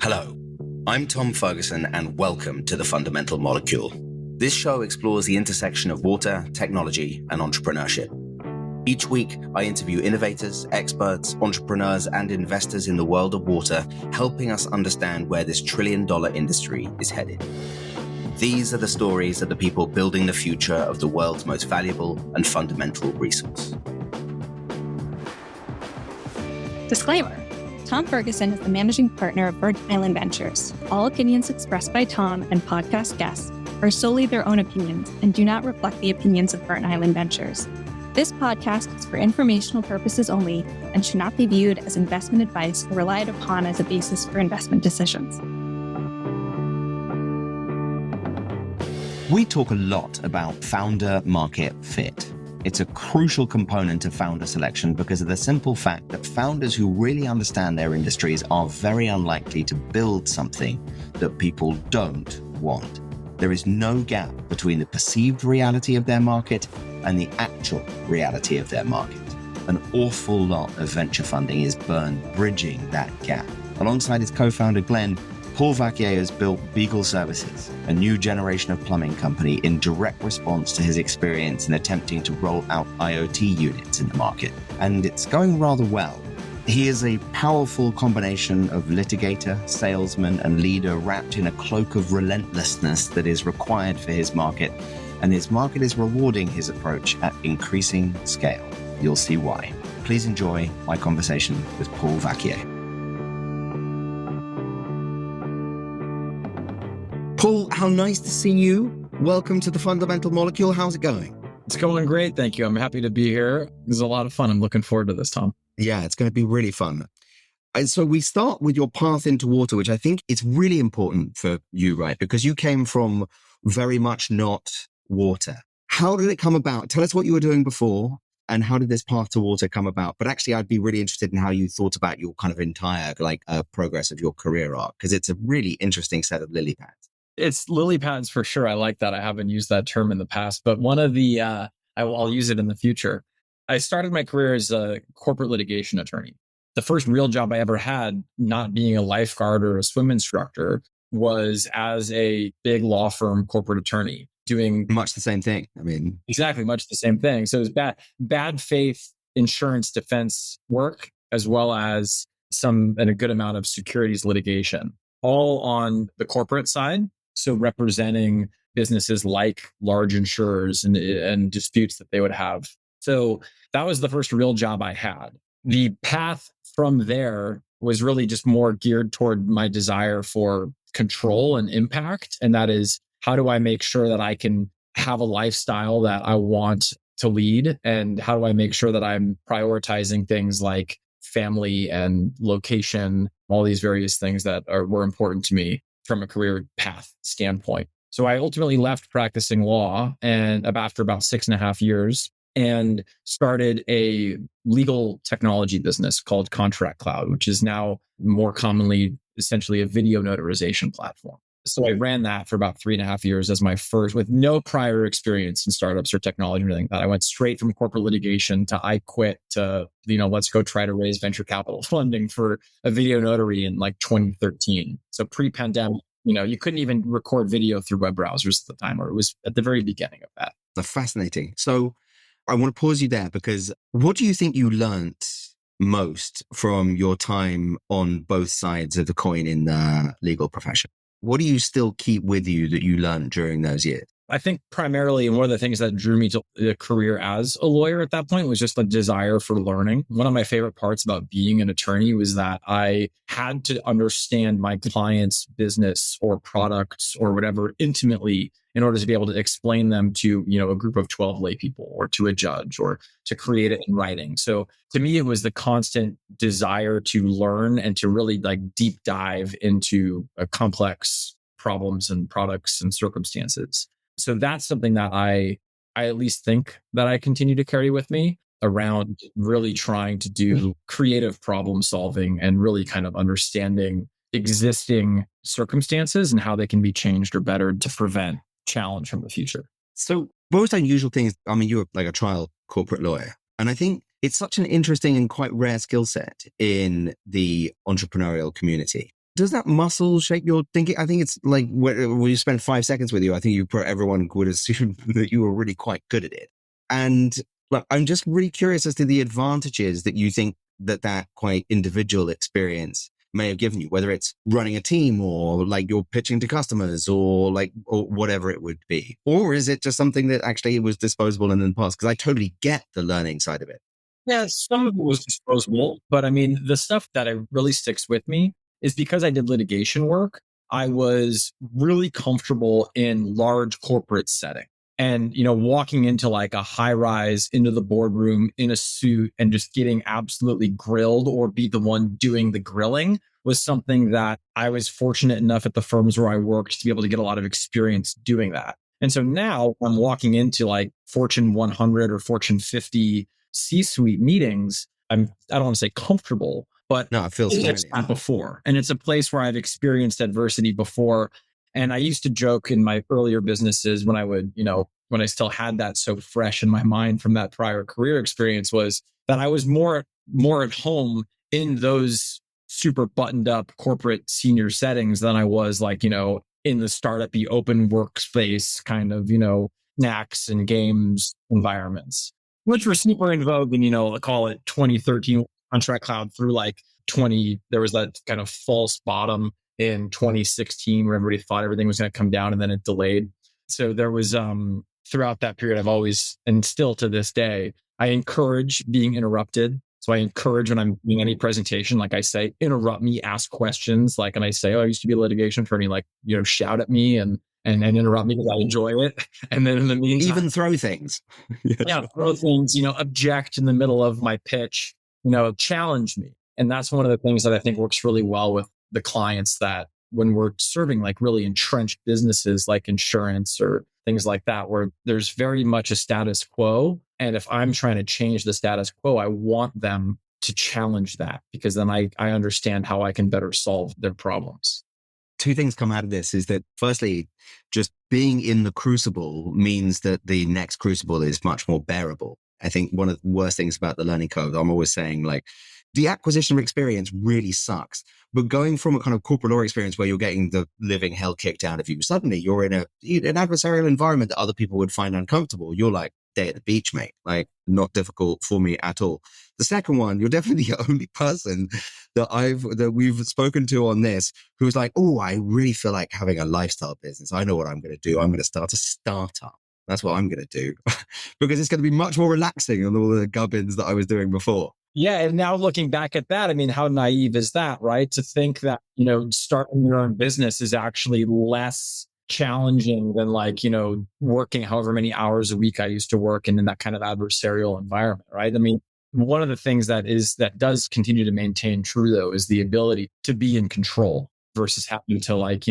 Hello, I'm Tom Ferguson and welcome to the Fundamental Molecule. This show explores the intersection of water, technology, and entrepreneurship. Each week, I interview innovators, experts, entrepreneurs, and investors in the world of water, helping us understand where this trillion-dollar industry is headed. These are the stories of the people building the future of the world's most valuable and fundamental resource. Disclaimer. Tom Ferguson is the managing partner of Virgin Island Ventures. All opinions expressed by Tom and podcast guests are solely their own opinions and do not reflect the opinions of Virgin Island Ventures. This podcast is for informational purposes only and should not be viewed as investment advice or relied upon as a basis for investment decisions. We talk a lot about founder market fit. It's a crucial component of founder selection because of the simple fact that founders who really understand their industries are very unlikely to build something that people don't want. There is no gap between the perceived reality of their market and the actual reality of their market. An awful lot of venture funding is burned bridging that gap. Alongside his co-founder Glenn, Paul Vacquier has built Beagle Services, a new generation of plumbing company in direct response to his experience in attempting to roll out IoT units in the market. And it's going rather well. He is a powerful combination of litigator, salesman, and leader wrapped in a cloak of relentlessness that is required for his market. And his market is rewarding his approach at increasing scale. You'll see why. Please enjoy my conversation with Paul Vacquier. Paul, how nice to see you. Welcome to the Fundamental Molecule. How's it going? It's going great. Thank you. I'm happy to be here. This is a lot of fun. I'm looking forward to this, Tom. Yeah, it's going to be really fun. And so we start with your path into water, which I think is really important for you, right? Because you came from very much not water. How did it come about? Tell us what you were doing before and how did this path to water come about? But actually, I'd be really interested in how you thought about your kind of entire progress of your career arc, because it's a really interesting set of lily pads. It's lily pads for sure. I like that. I haven't used that term in the past, but one of the, I'll use it in the future. I started my career as a corporate litigation attorney. The first real job I ever had, not being a lifeguard or a swim instructor, was as a big law firm corporate attorney doing much the same thing. Exactly, much the same thing. So it was bad faith insurance defense work, as well as a good amount of securities litigation, all on the corporate side. So representing businesses like large insurers and disputes that they would have. So that was the first real job I had. The path from there was really just more geared toward my desire for control and impact. And that is, how do I make sure that I can have a lifestyle that I want to lead? And how do I make sure that I'm prioritizing things like family and location, all these various things that were important to me from a career path standpoint. So I ultimately left practicing law and after about 6.5 years and started a legal technology business called Contract Cloud, which is now more commonly essentially a video notarization platform. So I ran that for about 3.5 years as my first, with no prior experience in startups or technology or anything like that. I went straight from corporate litigation to I quit to, let's go try to raise venture capital funding for a video notary in like 2013. So pre-pandemic, you couldn't even record video through web browsers at the time, or it was at the very beginning of that. That's fascinating. So I want to pause you there because what do you think you learned most from your time on both sides of the coin in the legal profession? What do you still keep with you that you learned during those years? I think primarily, and one of the things that drew me to the career as a lawyer at that point was just the desire for learning. One of my favorite parts about being an attorney was that I had to understand my client's business or products or whatever intimately in order to be able to explain them to, a group of 12 lay people or to a judge or to create it in writing. So to me, it was the constant desire to learn and to really deep dive into complex problems and products and circumstances. So that's something that I at least think that I continue to carry with me around really trying to do creative problem solving and really kind of understanding existing circumstances and how they can be changed or bettered to prevent challenge from the future. So most unusual things, you were like a trial corporate lawyer. And I think it's such an interesting and quite rare skill set in the entrepreneurial community. Does that muscle shape your thinking? I think it's like when you spend 5 seconds with you, I think everyone would assume that you were really quite good at it. And like, I'm just really curious as to the advantages that you think that quite individual experience may have given you, whether it's running a team or like you're pitching to customers or whatever it would be. Or is it just something that actually was disposable in the past? Because I totally get the learning side of it. Yeah, some of it was disposable, but I mean, the stuff that really sticks with me is because I did litigation work. I was really comfortable in large corporate setting. And, walking into like a high rise into the boardroom in a suit and just getting absolutely grilled or be the one doing the grilling was something that I was fortunate enough at the firms where I worked to be able to get a lot of experience doing that. And so now I'm walking into like Fortune 100 or Fortune 50 C-suite meetings. I don't want to say comfortable, but no, it feels it's not before. And it's a place where I've experienced adversity before. And I used to joke in my earlier businesses when I would, when I still had that so fresh in my mind from that prior career experience, was that I was more at home in those super buttoned up corporate senior settings than I was like, in the startup-y open workspace kind of, snacks and games environments, which were super in vogue in, call it 2013 Contract Cloud through like there was that kind of false bottom in 2016 where everybody thought everything was going to come down and then it delayed. So there was, throughout that period, I've always, and still to this day, I encourage being interrupted. So I encourage when I'm doing any presentation, like I say, interrupt me, ask questions. Like, and I say, I used to be a litigation attorney, like, shout at me and interrupt me because I enjoy it. And then in the meantime, even throw things. Throw things, object in the middle of my pitch, challenge me. And that's one of the things that I think works really well with the clients, that when we're serving like really entrenched businesses like insurance or things like that, where there's very much a status quo. And if I'm trying to change the status quo, I want them to challenge that, because then I understand how I can better solve their problems. Two things come out of this is that firstly, just being in the crucible means that the next crucible is much more bearable. I think one of the worst things about the learning curve, I'm always saying, like, the acquisition of experience really sucks. But going from a kind of corporate law experience where you're getting the living hell kicked out of you, suddenly you're in an adversarial environment that other people would find uncomfortable. You're like, day at the beach, mate. Like, not difficult for me at all. The second one, you're definitely the only person that we've spoken to on this who's like, oh, I really feel like having a lifestyle business. I know what I'm going to do. I'm going to start a startup. That's what I'm going to do because it's going to be much more relaxing than all the gubbins that I was doing before. Yeah. And now looking back at that, I mean, how naive is that, right? To think that, starting your own business is actually less challenging than like, working however many hours a week I used to work in that kind of adversarial environment, right? I mean, one of the things that does continue to maintain true though, is the ability to be in control versus having to like,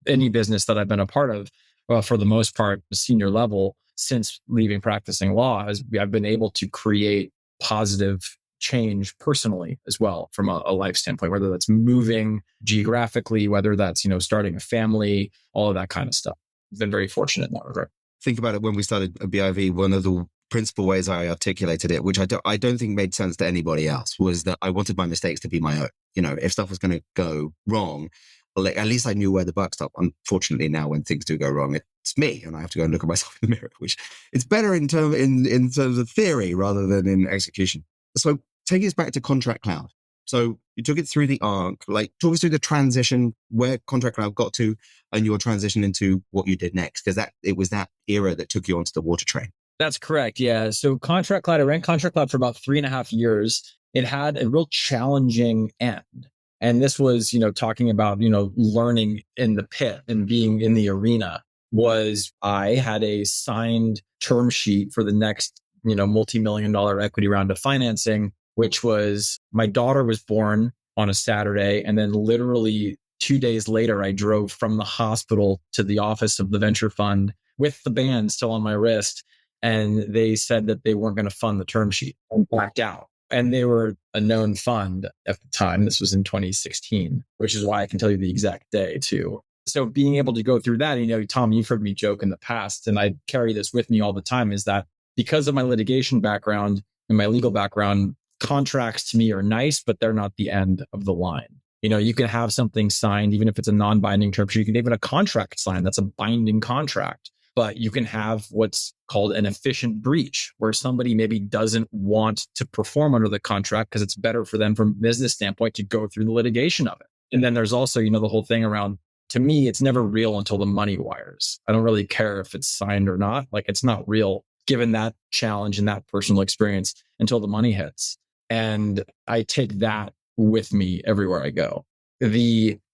any business that I've been a part of, well, for the most part, senior level since leaving practicing law, I've been able to create positive change personally as well from a life standpoint, whether that's moving geographically, whether that's, starting a family, all of that kind of stuff. I've been very fortunate in that regard. Think about it. When we started a BIV, one of the principal ways I articulated it, which I don't think made sense to anybody else, was that I wanted my mistakes to be my own. If stuff was going to go wrong, at least I knew where the buck stopped. Unfortunately, now when things do go wrong, it's me, and I have to go and look at myself in the mirror, which it's better in terms of theory rather than in execution. So taking us back to Contract Cloud. So you took it through the arc, like talk us through the transition, where Contract Cloud got to, and your transition into what you did next, because it was that era that took you onto the water train. That's correct. Yeah. So Contract Cloud, I ran Contract Cloud for about 3.5 years. It had a real challenging end. And this was, talking about, learning in the pit and being in the arena. Was I had a signed term sheet for the next, multi-million-dollar equity round of financing, which was my daughter was born on a Saturday. And then literally 2 days later, I drove from the hospital to the office of the venture fund with the band still on my wrist. And they said that they weren't going to fund the term sheet and backed out. And they were a known fund at the time. This was in 2016, which is why I can tell you the exact day too. So being able to go through that, Tom, you've heard me joke in the past, and I carry this with me all the time, is that because of my litigation background and my legal background, contracts to me are nice, but they're not the end of the line. You can have something signed, even if it's a non-binding term sheet. You can even a contract signed. That's a binding contract. But you can have what's called an efficient breach, where somebody maybe doesn't want to perform under the contract because it's better for them from a business standpoint to go through the litigation of it. And then there's also, the whole thing around, to me, it's never real until the money wires. I don't really care if it's signed or not. Like, it's not real given that challenge and that personal experience until the money hits. And I take that with me everywhere I go.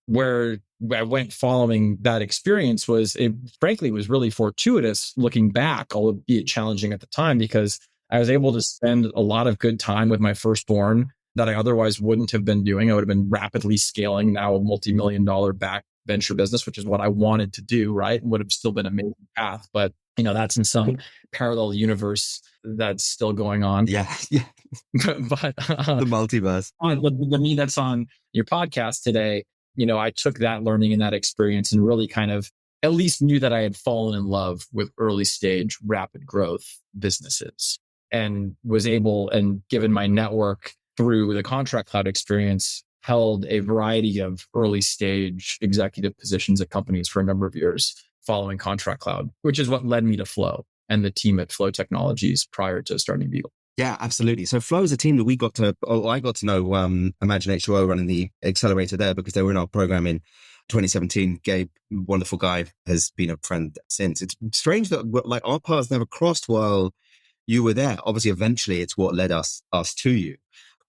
Where I went following that experience frankly was really fortuitous looking back, albeit challenging at the time, because I was able to spend a lot of good time with my firstborn that I otherwise wouldn't have been doing. I would have been rapidly scaling now a multi-million-dollar back venture business, which is what I wanted to do, right? And would have still been an amazing path. But, that's in some parallel universe that's still going on. Yeah. But The multiverse. The me that's on your podcast today, I took that learning and that experience and really kind of at least knew that I had fallen in love with early stage, rapid growth businesses, and was able, and given my network through the Contract Cloud experience, held a variety of early stage executive positions at companies for a number of years following Contract Cloud, which is what led me to Flow and the team at Flow Technologies prior to starting Beagle. Yeah, absolutely. So Flow is a team that I got to know Imagine H2O running the accelerator there because they were in our program in 2017. Gabe, wonderful guy, has been a friend since. It's strange that our paths never crossed while you were there. Obviously, eventually it's what led us to you.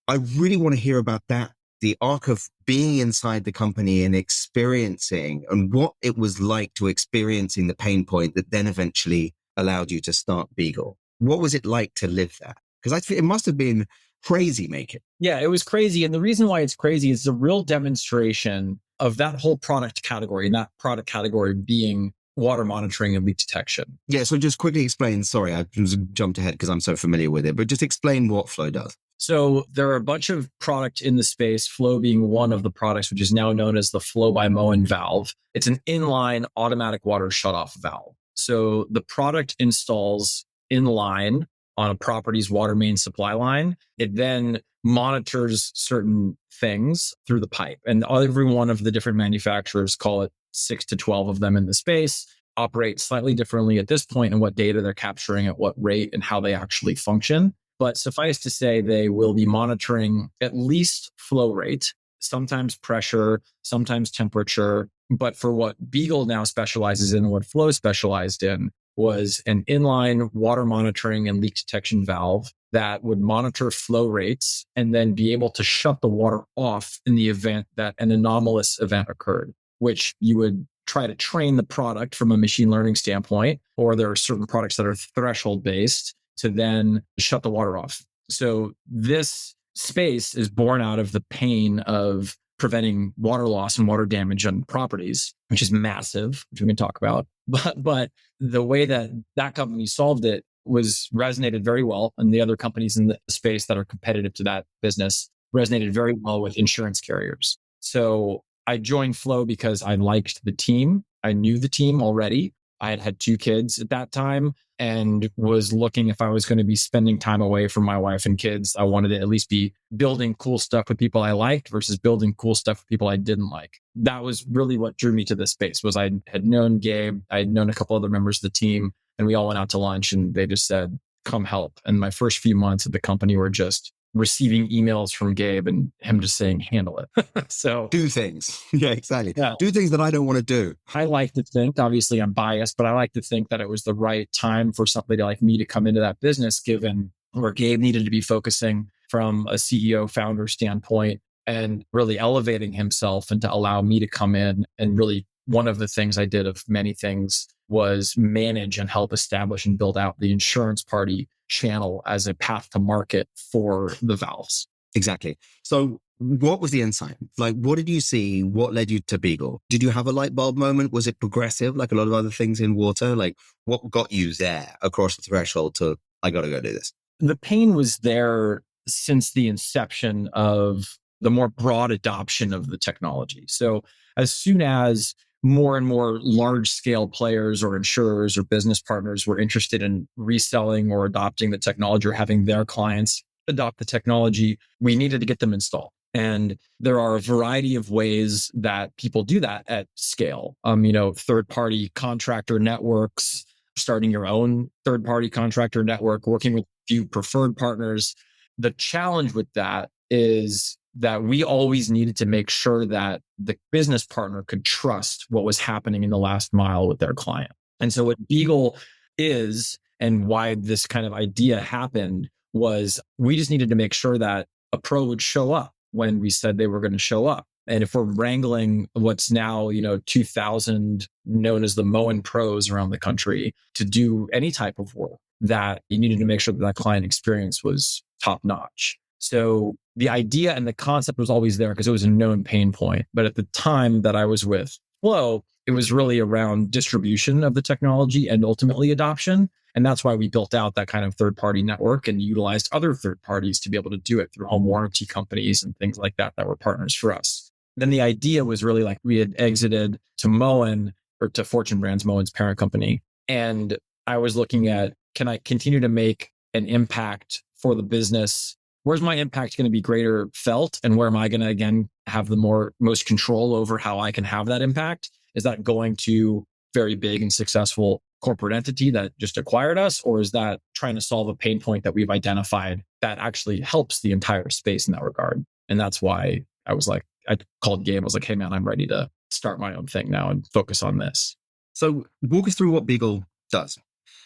I really want to hear about that, the arc of being inside the company and experiencing, and what it was like to experiencing the pain point that then eventually allowed you to start Beagle. What was it like to live that? Because it must have been crazy making. Yeah, it was crazy. And the reason why it's crazy is a real demonstration of that whole product category, and that product category being water monitoring and leak detection. Yeah, so just quickly explain, sorry, I jumped ahead because I'm so familiar with it, but just explain what Flow does. So there are a bunch of products in the space, Flow being one of the products, which is now known as the Flow by Moen valve. It's an inline automatic water shutoff valve. So the product installs inline on a property's water main supply line. It then monitors certain things through the pipe. And every one of the different manufacturers, call it 6 to 12 of them in the space, operate slightly differently at this point in what data they're capturing at what rate and how they actually function. But suffice to say, they will be monitoring at least flow rate, sometimes pressure, sometimes temperature. But for what Beagle now specializes in, what Flow specialized in, was an inline water monitoring and leak detection valve that would monitor flow rates and then be able to shut the water off in the event that an anomalous event occurred, which you would try to train the product from a machine learning standpoint, or there are certain products that are threshold based to then shut the water off. So this space is born out of the pain of preventing water loss and water damage on properties, which is massive, which we can talk about. But the way that that company solved it resonated very well. And the other companies in the space that are competitive to that business resonated very well with insurance carriers. So I joined Flow because I liked the team. I knew the team already. I had 2 kids at that time and was looking, if I was going to be spending time away from my wife and kids, I wanted to at least be building cool stuff with people I liked versus building cool stuff with people I didn't like. That was really what drew me to this space. Was I had known Gabe, I had known a couple other members of the team, and we all went out to lunch and they just said, come help. And my first few months at the company were just receiving emails from Gabe and him just saying, handle it. So do things. Yeah, exactly. Yeah. Do things that I don't want to do. I like to think, obviously I'm biased, but I like to think that it was the right time for somebody like me to come into that business, given where Gabe needed to be focusing from a CEO founder standpoint and really elevating himself, and to allow me to come in. And really one of the things I did of many things was manage and help establish and build out the insurance party channel as a path to market for the valves. Exactly. So what was the insight? Like, what did you see? What led you to Beagle? Did you have a light bulb moment? Was it progressive, like a lot of other things in water? Like, what got you there across the threshold to, I got to go do this? The pain was there since the inception of the more broad adoption of the technology. So as soon as more and more large scale players or insurers or business partners were interested in reselling or adopting the technology or having their clients adopt the technology, we needed to get them installed. And there are a variety of ways that people do that at scale. Third-party contractor networks, starting your own third-party contractor network, working with a few preferred partners. The challenge with that is that we always needed to make sure that the business partner could trust what was happening in the last mile with their client. And so what Beagle is, and why this kind of idea happened, was we just needed to make sure that a pro would show up when we said they were going to show up. And if we're wrangling what's now, 2,000 known as the Moen pros around the country to do any type of work, that you needed to make sure that that client experience was top notch. So the idea and the concept was always there because it was a known pain point. But at the time that I was with Flow, it was really around distribution of the technology and ultimately adoption. And that's why we built out that kind of third-party network and utilized other third parties to be able to do it through home warranty companies and things like that were partners for us. Then the idea was really like we had exited to Moen, or to Fortune Brands, Moen's parent company. And I was looking at, can I continue to make an impact for the business? Where's my impact going to be greater felt? And where am I going to, again, have the most control over how I can have that impact? Is that going to very big and successful corporate entity that just acquired us? Or is that trying to solve a pain point that we've identified that actually helps the entire space in that regard? And that's why I called Gabe. I was like, hey man, I'm ready to start my own thing now and focus on this. So walk us through what Beagle does,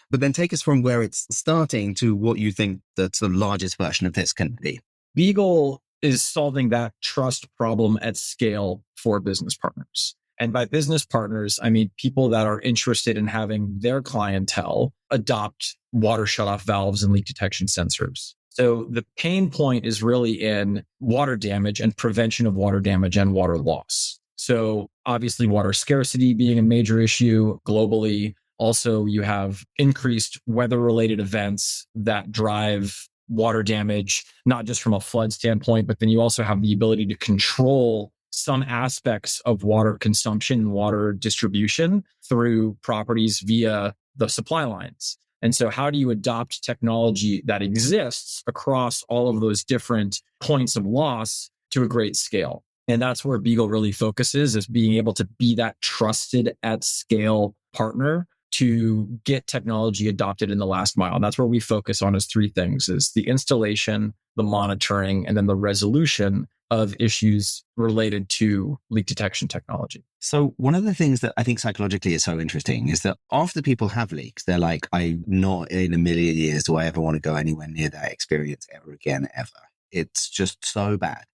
but then take us from where it's starting to what you think that's the largest version of this can be. Beagle is solving that trust problem at scale for business partners. And by business partners, I mean people that are interested in having their clientele adopt water shutoff valves and leak detection sensors. So the pain point is really in water damage and prevention of water damage and water loss. So obviously water scarcity being a major issue globally. Also, you have increased weather-related events that drive water damage, not just from a flood standpoint, but then you also have the ability to control some aspects of water consumption and water distribution through properties via the supply lines. And so how do you adopt technology that exists across all of those different points of loss to a great scale? And that's where Beagle really focuses, is being able to be that trusted at scale partner to get technology adopted in the last mile. And that's where we focus on, is three things: is the installation, the monitoring, and then the resolution of issues related to leak detection technology. So one of the things that I think psychologically is so interesting is that after people have leaks, they're like, I'm not in a million years do I ever want to go anywhere near that experience ever again, ever. It's just so bad.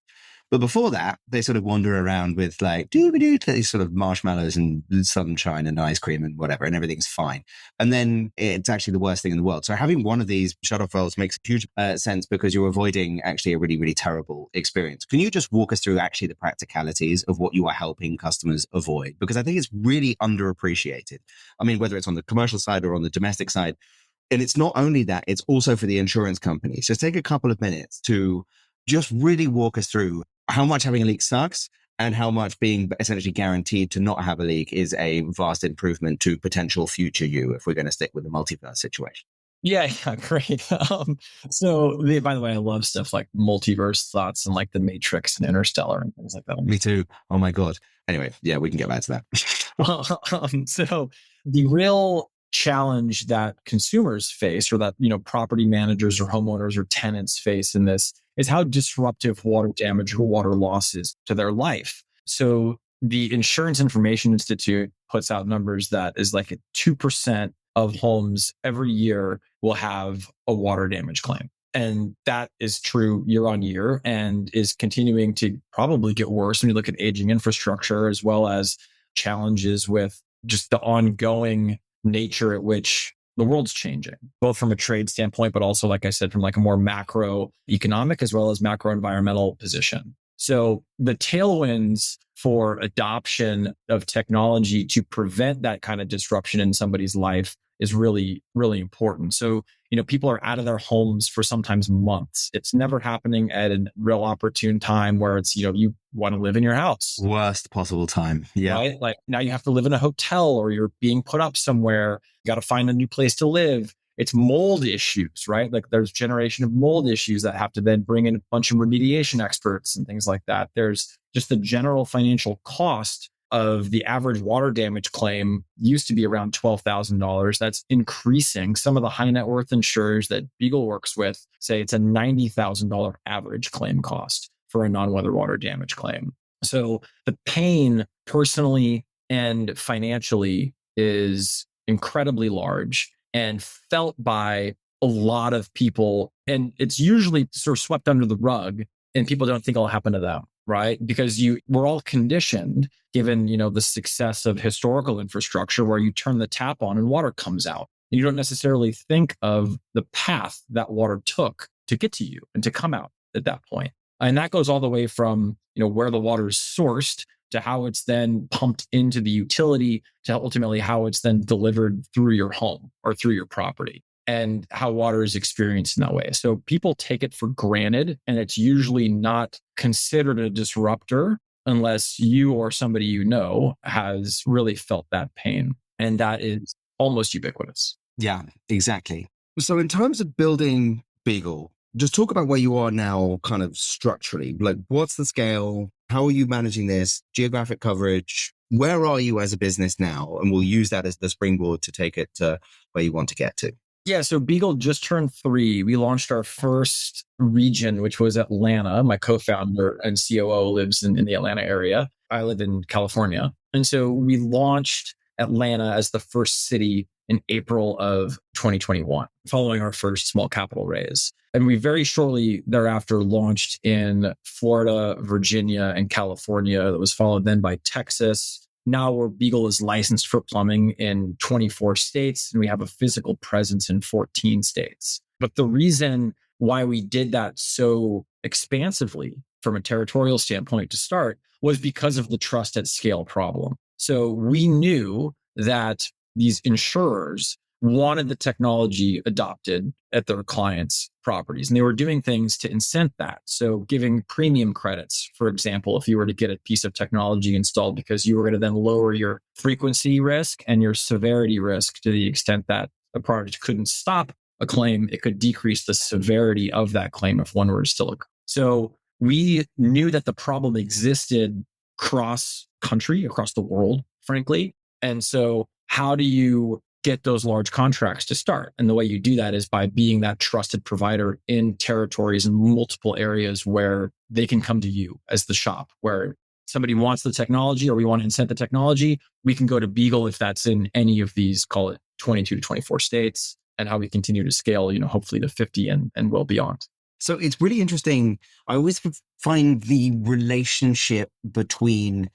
But before that, they sort of wander around with like, these sort of marshmallows and sunshine and ice cream and whatever, and everything's fine. And then it's actually the worst thing in the world. So having one of these shut-off valves makes huge sense, because you're avoiding actually a really, really terrible experience. Can you just walk us through actually the practicalities of what you are helping customers avoid? Because I think it's really underappreciated. I mean, whether it's on the commercial side or on the domestic side. And it's not only that, it's also for the insurance companies. Just take a couple of minutes to just really walk us through how much having a leak sucks and how much being essentially guaranteed to not have a leak is a vast improvement to potential future you, if we're going to stick with the multiverse situation. Yeah, great. By the way, I love stuff like multiverse thoughts and like the Matrix and Interstellar and things like that. Me too. Oh my God. Anyway, yeah, we can get back to that. So the real challenge that consumers face, or that, property managers or homeowners or tenants face in this, is how disruptive water damage or water loss is to their life. So the Insurance Information Institute puts out numbers that is like 2% of homes every year will have a water damage claim. And that is true year on year, and is continuing to probably get worse when you look at aging infrastructure, as well as challenges with just the ongoing nature at which the world's changing, both from a trade standpoint, but also, like I said, from like a more macroeconomic as well as macro environmental position. So the tailwinds for adoption of technology to prevent that kind of disruption in somebody's life is really, really important. So, people are out of their homes for sometimes months. It's never happening at a real opportune time where it's, you want to live in your house. Worst possible time. Yeah. Right? Like now you have to live in a hotel, or you're being put up somewhere. You got to find a new place to live. It's mold issues, right? Like there's generation of mold issues that have to then bring in a bunch of remediation experts and things like that. There's just the general financial cost of the average water damage claim used to be around $12,000. That's increasing. Some of the high net worth insurers that Beagle works with say it's a $90,000 average claim cost for a non-weather water damage claim. So the pain personally and financially is incredibly large and felt by a lot of people. And it's usually sort of swept under the rug and people don't think it'll happen to them, right? Because we're all conditioned, given, the success of historical infrastructure where you turn the tap on and water comes out. And you don't necessarily think of the path that water took to get to you and to come out at that point. And that goes all the way from, where the water is sourced to how it's then pumped into the utility to ultimately how it's then delivered through your home or through your property and how water is experienced in that way. So people take it for granted, and it's usually not considered a disruptor unless you or somebody has really felt that pain. And that is almost ubiquitous. Yeah, exactly. So in terms of building Beagle, just talk about where you are now kind of structurally. Like, what's the scale? How are you managing this? Geographic coverage? Where are you as a business now? And we'll use that as the springboard to take it to where you want to get to. Yeah, so Beagle just turned 3. We launched our first region, which was Atlanta. My co-founder and COO lives in the Atlanta area. I live in California. And so we launched Atlanta as the first city in April of 2021, following our first small capital raise. And we very shortly thereafter launched in Florida, Virginia, and California. That was followed then by Texas. Now where Beagle is licensed for plumbing in 24 states, and we have a physical presence in 14 states. But the reason why we did that so expansively from a territorial standpoint to start was because of the trust at scale problem. So we knew that these insurers wanted the technology adopted at their clients' properties, and they were doing things to incent that. So giving premium credits, for example, if you were to get a piece of technology installed because you were going to then lower your frequency risk and your severity risk to the extent that a product couldn't stop a claim, it could decrease the severity of that claim if one were to still occur. So we knew that the problem existed cross country, across the world, frankly. And so how do you get those large contracts to start? And the way you do that is by being that trusted provider in territories in multiple areas where they can come to you as the shop, where somebody wants the technology or we want to incent the technology. We can go to Beagle if that's in any of these, call it 22 to 24 states, and how we continue to scale, hopefully to 50 and well beyond. So it's really interesting. I always find the relationship between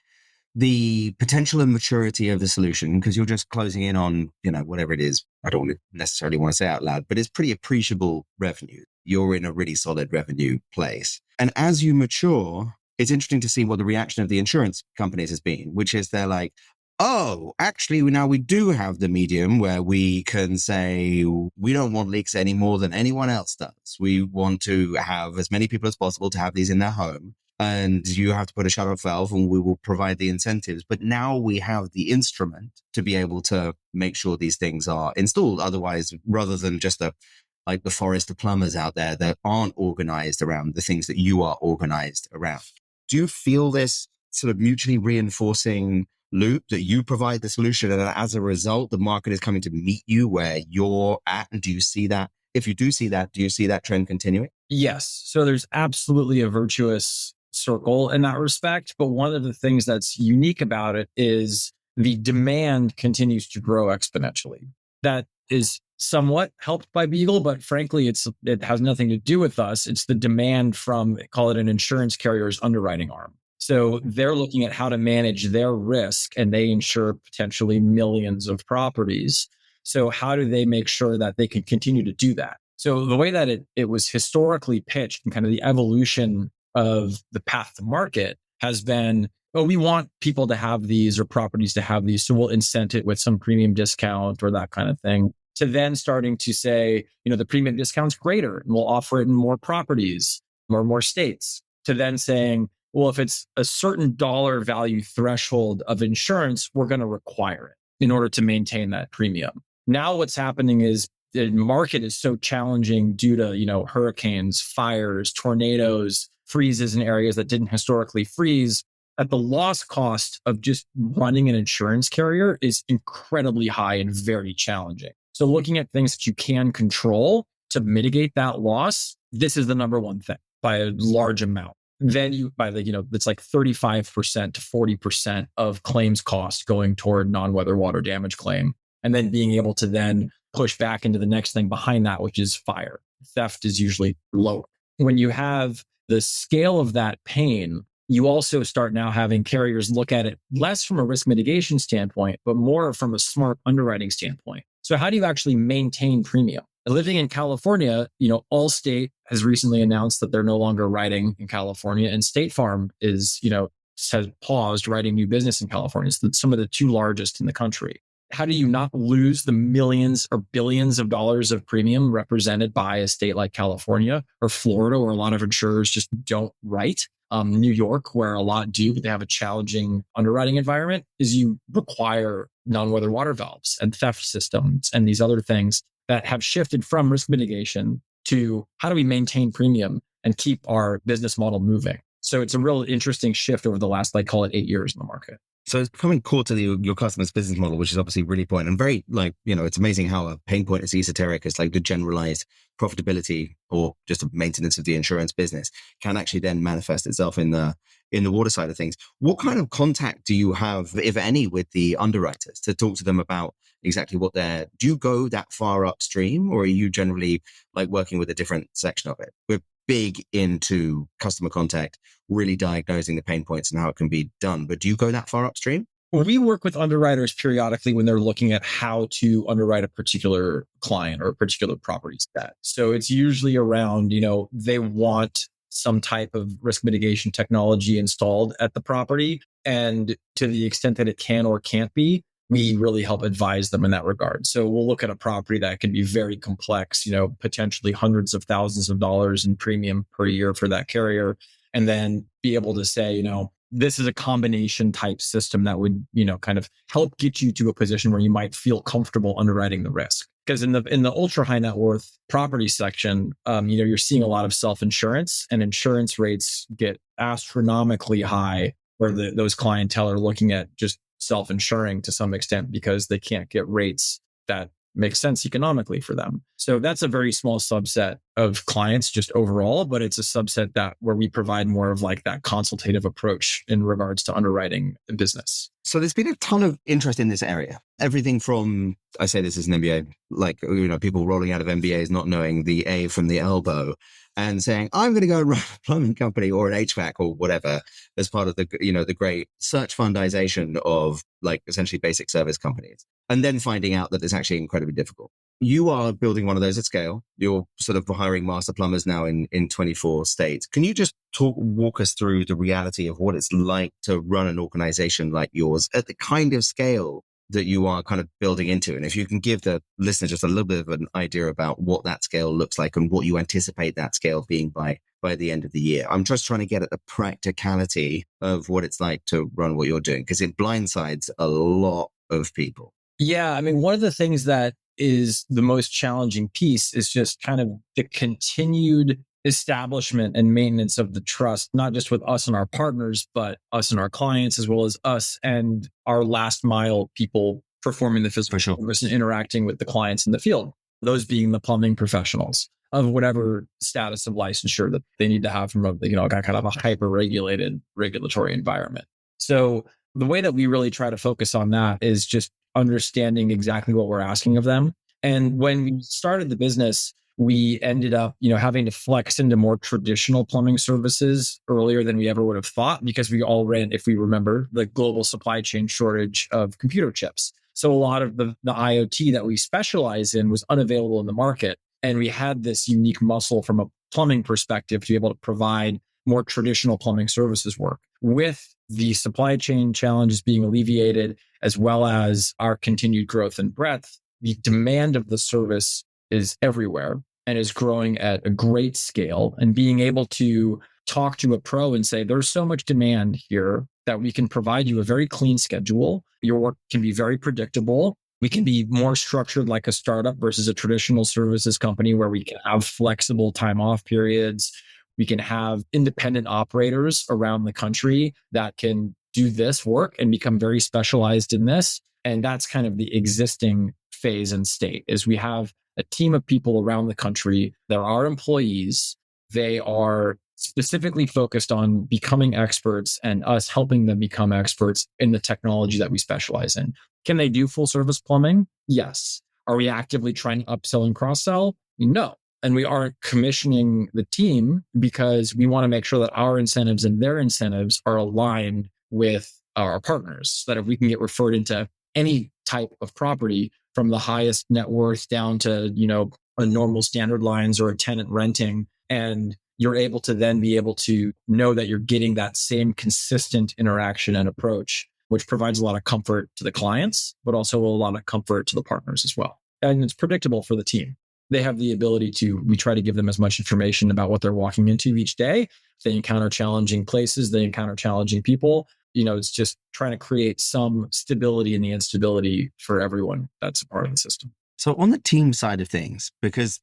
the potential and maturity of the solution, because you're just closing in on, whatever it is. I don't necessarily want to say out loud, but it's pretty appreciable revenue. You're in a really solid revenue place. And as you mature, it's interesting to see what the reaction of the insurance companies has been, which is they're like, oh, actually, now we do have the medium where we can say we don't want leaks any more than anyone else does. We want to have as many people as possible to have these in their home. And you have to put a shut-off valve and we will provide the incentives. But now we have the instrument to be able to make sure these things are installed. Otherwise, rather than just the forest of plumbers out there that aren't organized around the things that you are organized around. Do you feel this sort of mutually reinforcing loop that you provide the solution and as a result, the market is coming to meet you where you're at? And do you see that? If you do see that, do you see that trend continuing? Yes. So there's absolutely a virtuous circle in that respect. But one of the things that's unique about it is the demand continues to grow exponentially. That is somewhat helped by Beagle, but frankly, it has nothing to do with us. It's the demand from, call it an insurance carrier's underwriting arm. So they're looking at how to manage their risk, and they insure potentially millions of properties. So how do they make sure that they can continue to do that? So the way that it was historically pitched and kind of the evolution of the path to market has been, oh, we want people to have these or properties to have these, so we'll incent it with some premium discount or that kind of thing, to then starting to say, the premium discount's greater and we'll offer it in more properties or more states, to then saying, well, if it's a certain dollar value threshold of insurance, we're going to require it in order to maintain that premium. Now what's happening is the market is so challenging due to, hurricanes, fires, tornadoes, freezes in areas that didn't historically freeze, that the loss cost of just running an insurance carrier is incredibly high and very challenging. So looking at things that you can control to mitigate that loss, this is the number one thing by a large amount. Then it's like 35% to 40% of claims cost going toward non-weather water damage claim. And then being able to then push back into the next thing behind that, which is fire. Theft is usually lower. When you have the scale of that pain, you also start now having carriers look at it less from a risk mitigation standpoint, but more from a smart underwriting standpoint. So how do you actually maintain premium? Living in California, Allstate has recently announced that they're no longer writing in California, and State Farm has paused writing new business in California. So that's some of the two largest in the country. How do you not lose the millions or billions of dollars of premium represented by a state like California or Florida, where a lot of insurers just don't write? New York, where a lot do, but they have a challenging underwriting environment, is you require non-weather water valves and theft systems and these other things that have shifted from risk mitigation to how do we maintain premium and keep our business model moving. So it's a real interesting shift over the last, call it 8 years in the market. So it's becoming core to your customer's business model, which is obviously really important and very it's amazing how a pain point as esoteric as the generalized profitability or just a maintenance of the insurance business can actually then manifest itself in the water side of things. What kind of contact do you have, if any, with the underwriters to talk to them about exactly what do you go that far upstream, or are you generally working with a different section of it? We're big into customer contact, really diagnosing the pain points and how it can be done. But do you go that far upstream? We work with underwriters periodically when they're looking at how to underwrite a particular client or a particular property set. So it's usually around, they want some type of risk mitigation technology installed at the property. And to the extent that it can or can't be, we really help advise them in that regard. So we'll look at a property that can be very complex, potentially hundreds of thousands of dollars in premium per year for that carrier, and then be able to say, this is a combination type system that would, kind of help get you to a position where you might feel comfortable underwriting the risk. Because in the ultra high net worth property section, you're seeing a lot of self-insurance, and insurance rates get astronomically high, where those clientele are looking at just self-insuring to some extent because they can't get rates that make sense economically for them. So that's a very small subset of clients just overall, but it's a subset where we provide more of that consultative approach in regards to underwriting the business. So there's been a ton of interest in this area. Everything from, I say this as an MBA, people rolling out of MBAs not knowing the A from the elbow and saying, I'm going to go run a plumbing company or an HVAC or whatever as part of the great search fundization of essentially basic service companies. And then finding out that it's actually incredibly difficult. You are building one of those at scale. You're sort of hiring master plumbers now in 24 states. Can you just walk us through the reality of what it's like to run an organization like yours at the kind of scale that you are kind of building into? And if you can give the listener just a little bit of an idea about what that scale looks like and what you anticipate that scale being by the end of the year. I'm just trying to get at the practicality of what it's like to run what you're doing, because it blindsides a lot of people. Yeah. I mean, one of the things that is the most challenging piece is just kind of the continued establishment and maintenance of the trust, not just with us and our partners, but us and our clients, as well as us and our last mile people performing the physical service and interacting with the clients in the field. Those being the plumbing professionals of whatever status of licensure that they need to have from a kind of a hyper-regulated regulatory environment. So the way that we really try to focus on that is just understanding exactly what we're asking of them. And when we started the business, we ended up, having to flex into more traditional plumbing services earlier than we ever would have thought, because we all ran, if we remember, the global supply chain shortage of computer chips. So a lot of the IoT that we specialize in was unavailable in the market. And we had this unique muscle from a plumbing perspective to be able to provide more traditional plumbing services work. With the supply chain challenges being alleviated, as well as our continued growth and breadth, the demand of the service is everywhere and is growing at a great scale. And being able to talk to a pro and say, there's so much demand here that we can provide you a very clean schedule. Your work can be very predictable. We can be more structured like a startup versus a traditional services company where we can have flexible time off periods. We can have independent operators around the country that can do this work and become very specialized in this. And that's kind of the existing phase and state is we have a team of people around the country. There are employees. They are specifically focused on becoming experts and us helping them become experts in the technology that we specialize in. Can they do full service plumbing? Yes. Are we actively trying to upsell and cross sell? No. And we aren't commissioning the team because we want to make sure that our incentives and their incentives are aligned with our partners. So that if we can get referred into any type of property from the highest net worth down to, a normal standard lines or a tenant renting, and you're able to then be able to know that you're getting that same consistent interaction and approach, which provides a lot of comfort to the clients, but also a lot of comfort to the partners as well. And it's predictable for the team. They have the ability we try to give them as much information about what they're walking into each day. If they encounter challenging places, they encounter challenging people. It's just trying to create some stability in the instability for everyone that's a part of the system. So on the team side of things, because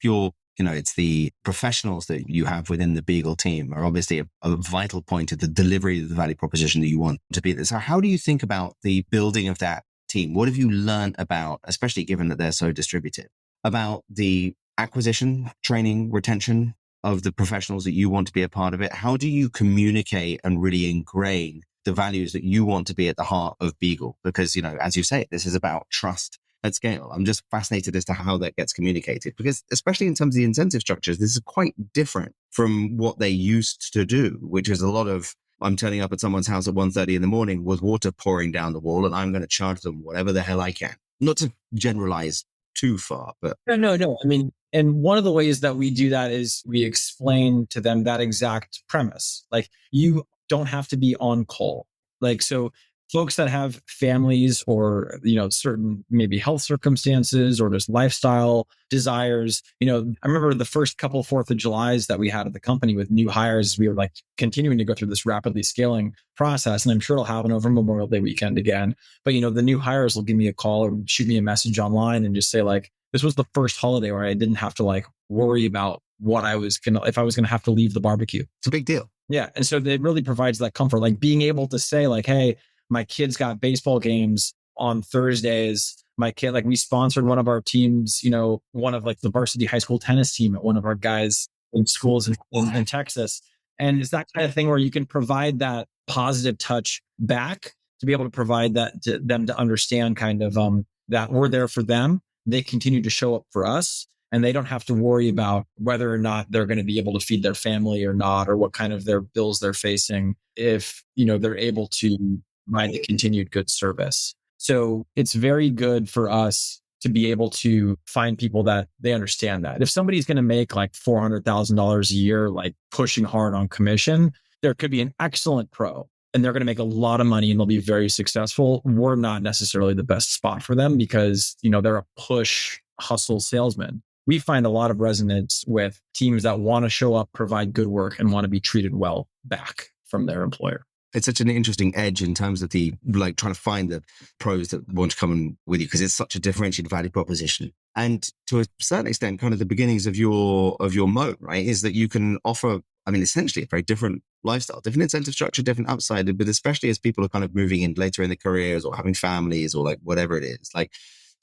it's the professionals that you have within the Beagle team are obviously a vital point of the delivery of the value proposition that you want to be. So how do you think about the building of that team? What have you learned about, especially given that they're so distributed, about the acquisition, training, retention of the professionals that you want to be a part of it? How do you communicate and really ingrain the values that you want to be at the heart of Beagle? Because, as you say, this is about trust at scale. I'm just fascinated as to how that gets communicated, because especially in terms of the incentive structures, this is quite different from what they used to do, which is a lot of, I'm turning up at someone's house at 1:30 in the morning with water pouring down the wall and I'm going to charge them whatever the hell I can. Not to generalize too far, but... No. I mean, and one of the ways that we do that is we explain to them that exact premise. Like, you don't have to be on call. Like, so folks that have families or, certain maybe health circumstances or just lifestyle desires, I remember the first couple 4th of Julys that we had at the company with new hires, we were like continuing to go through this rapidly scaling process. And I'm sure it'll happen over Memorial Day weekend again. But, the new hires will give me a call or shoot me a message online and just say like, this was the first holiday where I didn't have to like worry about if I was going to have to leave the barbecue. It's a big deal. Yeah. And so it really provides that comfort, like being able to say like, hey, my kid's got baseball games on Thursdays. My kid, like we sponsored one of our teams, one of like the varsity high school tennis team at one of our guys in schools in Texas. And it's that kind of thing where you can provide that positive touch back to be able to provide that to them to understand kind of that we're there for them. They continue to show up for us. And they don't have to worry about whether or not they're going to be able to feed their family or not, or what kind of their bills they're facing if, they're able to provide the continued good service. So it's very good for us to be able to find people that they understand that. If somebody's going to make like $400,000 a year, like pushing hard on commission, there could be an excellent pro and they're going to make a lot of money and they'll be very successful. We're not necessarily the best spot for them because, they're a push hustle salesman. We find a lot of resonance with teams that want to show up, provide good work, and want to be treated well back from their employer. It's such an interesting edge in terms of the trying to find the pros that want to come in with you, because it's such a differentiated value proposition. And to a certain extent, kind of the beginnings of your moat, right, is that you can offer, essentially a very different lifestyle, different incentive structure, different upside, but especially as people are kind of moving in later in their careers or having families or like whatever it is, like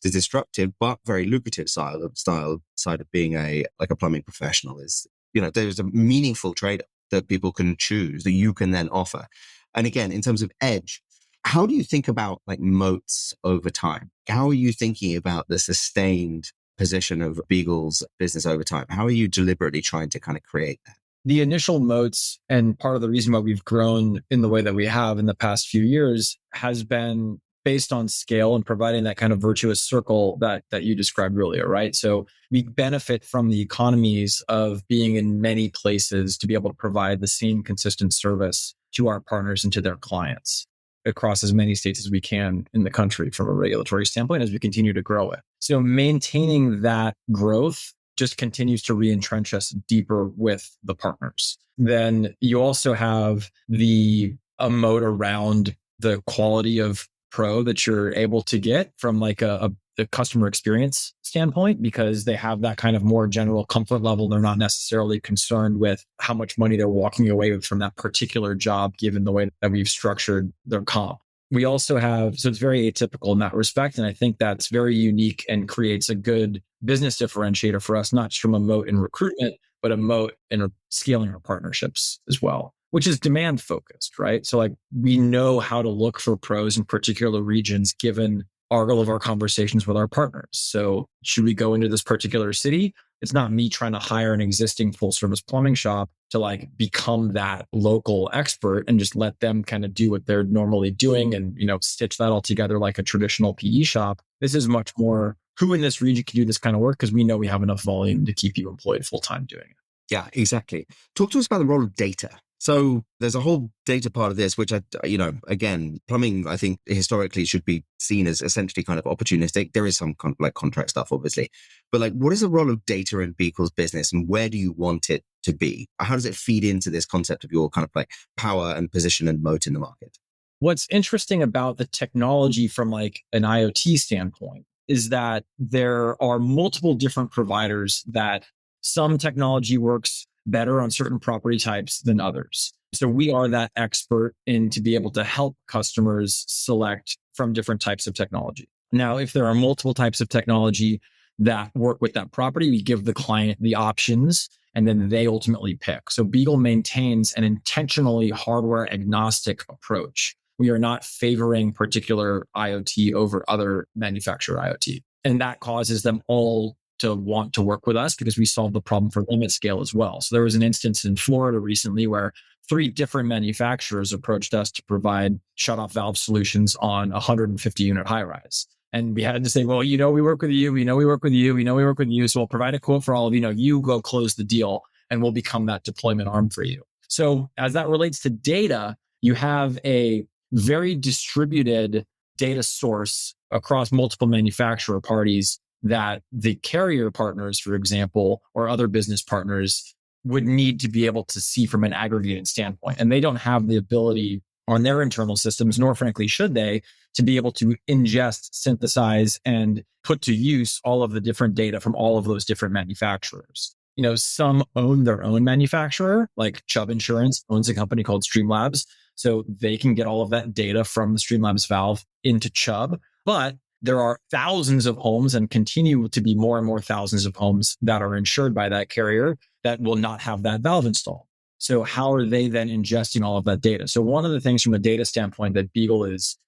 the disruptive but very lucrative side of being a plumbing professional is, there's a meaningful trade that people can choose that you can then offer. And again, in terms of edge, how do you think about like moats over time? How are you thinking about the sustained position of Beagle's business over time? How are you deliberately trying to kind of create that? The initial moats, and part of the reason why we've grown in the way that we have in the past few years, has been based on scale and providing that kind of virtuous circle that you described earlier, right? So we benefit from the economies of being in many places to be able to provide the same consistent service to our partners and to their clients across as many states as we can in the country from a regulatory standpoint as we continue to grow it. So maintaining that growth just continues to re-entrench us deeper with the partners. Then you also have a moat around the quality of pro that you're able to get from like a the customer experience standpoint, because they have that kind of more general comfort level. They're not necessarily concerned with how much money they're walking away with from that particular job, given the way that we've structured their comp. We also have, so it's very atypical in that respect. And I think that's very unique and creates a good business differentiator for us, not just from a moat in recruitment, but a moat in scaling our partnerships as well, which is demand focused, right? So like we know how to look for pros in particular regions, given all of our conversations with our partners. So should we go into this particular city? It's not me trying to hire an existing full service plumbing shop to like become that local expert and just let them kind of do what they're normally doing and, stitch that all together like a traditional PE shop. This is much more who in this region can do this kind of work because we know we have enough volume to keep you employed full time doing it. Yeah, exactly. Talk to us about the role of data. So there's a whole data part of this, which again, plumbing, I think historically should be seen as essentially kind of opportunistic. There is some like contract stuff, obviously, but like, what is the role of data in Beagle's business and where do you want it to be? How does it feed into this concept of your kind of like power and position and moat in the market? What's interesting about the technology from like an IoT standpoint is that there are multiple different providers that some technology works better on certain property types than others. So we are that expert in to be able to help customers select from different types of technology. Now, if there are multiple types of technology that work with that property, we give the client the options and then they ultimately pick. So Beagle maintains an intentionally hardware agnostic approach. We are not favoring particular IoT over other manufacturer IoT. And that causes them all to want to work with us because we solve the problem for limit scale as well. So there was an instance in Florida recently where 3 different manufacturers approached us to provide shutoff valve solutions on a 150 unit high rise. And we had to say, well, we work with you. We know we work with you. We know we work with you. So we'll provide a quote for all of you. You go close the deal and we'll become that deployment arm for you. So as that relates to data, you have a very distributed data source across multiple manufacturer parties that the carrier partners, for example, or other business partners would need to be able to see from an aggregated standpoint. And they don't have the ability on their internal systems, nor frankly should they, to be able to ingest, synthesize, and put to use all of the different data from all of those different manufacturers. Some own their own manufacturer, like Chubb Insurance owns a company called Streamlabs. So they can get all of that data from the Streamlabs valve into Chubb. But there are thousands of homes and continue to be more and more thousands of homes that are insured by that carrier that will not have that valve installed. So how are they then ingesting all of that data? So one of the things from a data standpoint that Beagle has